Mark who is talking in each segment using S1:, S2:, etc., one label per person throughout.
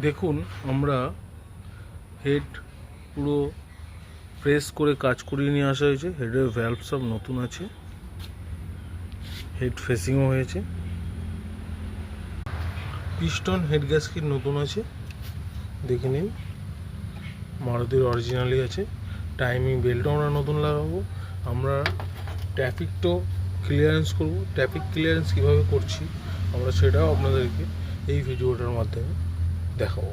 S1: দেখুন আমরা হেড পুরো প্রেস করে কাজ করিয়ে নিয়ে আসা হয়েছে। হেডের ভ্যালভ সব নতুন আছে, হেড ফেসিংও হয়েছে, পিস্টন হেড গ্যাসকেট নতুন আছে, দেখে নিন। মারুতির অরিজিনালি আছে। টাইমিং বেল্টও আমরা নতুন লাগাবো। আমরা ট্রাফিকটা ক্লিয়ারেন্স করব। ট্রাফিক ক্লিয়ারেন্স কীভাবে করছি আমরা সেটাও আপনাদেরকে এই ভিডিওটার মাধ্যমে দেখাবো।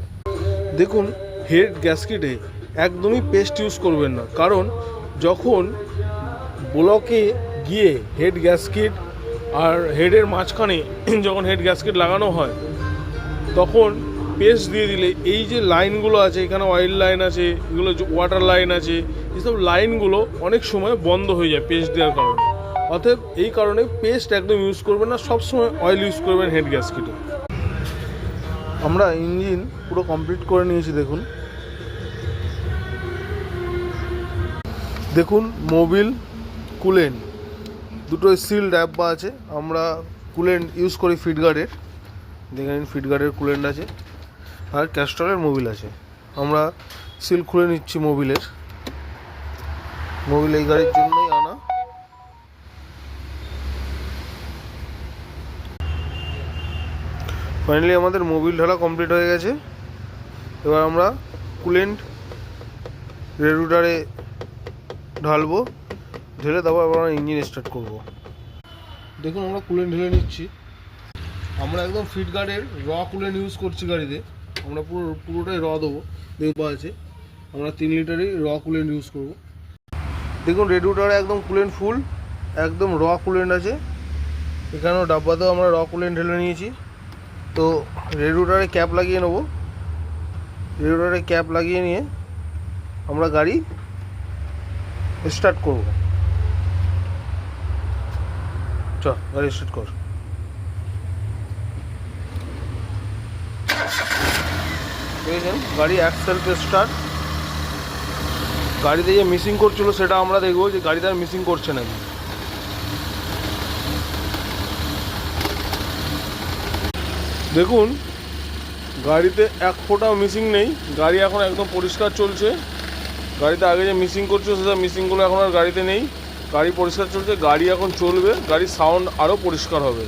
S1: দেখুন, হেড গ্যাসকেটে একদমই পেস্ট ইউজ করবেন না, কারণ যখন ব্লকে গিয়ে হেড গ্যাসকেট আর হেডের মাঝখানে যখন হেড গ্যাসকেট লাগানো হয় তখন পেস্ট দিয়ে দিলে এই যে লাইনগুলো আছে, এখানে অয়েল লাইন আছে, এগুলো ওয়াটার লাইন আছে, এইসব লাইনগুলো অনেক সময় বন্ধ হয়ে যায় পেস্ট দেওয়ার কারণে। অতএব এই কারণে পেস্ট একদম ইউজ করবেন না, সবসময় অয়েল ইউজ করবেন হেড গ্যাসকেটে। আমরা ইঞ্জিন পুরো কমপ্লিট করে নিয়েছি। দেখুন মোবিল কুলেন্ট দুটো সিল ডাব্বা আছে। আমরা কুলেন্ট ইউজ করি ফিটগার্ডের, দেখে নিন ফিটগার্ডের কুলেন্ট আছে, আর ক্যাস্টরের মোবিল আছে। আমরা সিল খুলে নিচ্ছি মোবিলের। মোবিল এই গাড়ির জন্যই আনা। ফাইনালি আমাদের মোবিল ঢালা কমপ্লিট হয়ে গেছে। এবার আমরা কুলেন্ট রেডিয়েটরে ঢালবো, ঢেলে তারপর আমরা ইঞ্জিন স্টার্ট করব। দেখুন আমরা কুলেন্ট ঢেলে নিচ্ছি। আমরা একদম ফিটগার্ডের র কুলেন্ট ইউজ করছি গাড়িতে। আমরা পুরোটাই র দেবো, দেখবা আছে। আমরা 3 লিটারই র কুলেন্ট ইউজ করব। দেখুন রেডিয়েটরে একদম কুলেন্ট ফুল, একদম র কুলেন্ট আছে। এখানেও ডাব্বাতেও আমরা র কুলেন্ট ঢেলে নিয়েছি। তো রেডিয়েটরে ক্যাপ লাগিয়ে নেব। রেডিয়েটরে ক্যাপ লাগিয়ে নিয়ে আমরা গাড়ি স্টার্ট করব। গাড়ি স্টার্ট কর। দেখেছেন গাড়ি এক সেলফে স্টার্ট। গাড়িতে যে মিসিং করছিল সেটা আমরা দেখবো যে গাড়িতে আর মিসিং করছে নাকি। দেখুন গাড়িতে এক ফোঁটাও মিসিং নেই, গাড়ি এখন একদম পরিষ্কার চলছে। গাড়িতে আগে যে মিসিং করছিল সেটা মিসিংগুলো এখন আর গাড়িতে নেই। গাড়ি পরিষ্কার চলছে, গাড়ি এখন চলবে, গাড়ির সাউন্ড আরও পরিষ্কার হবে।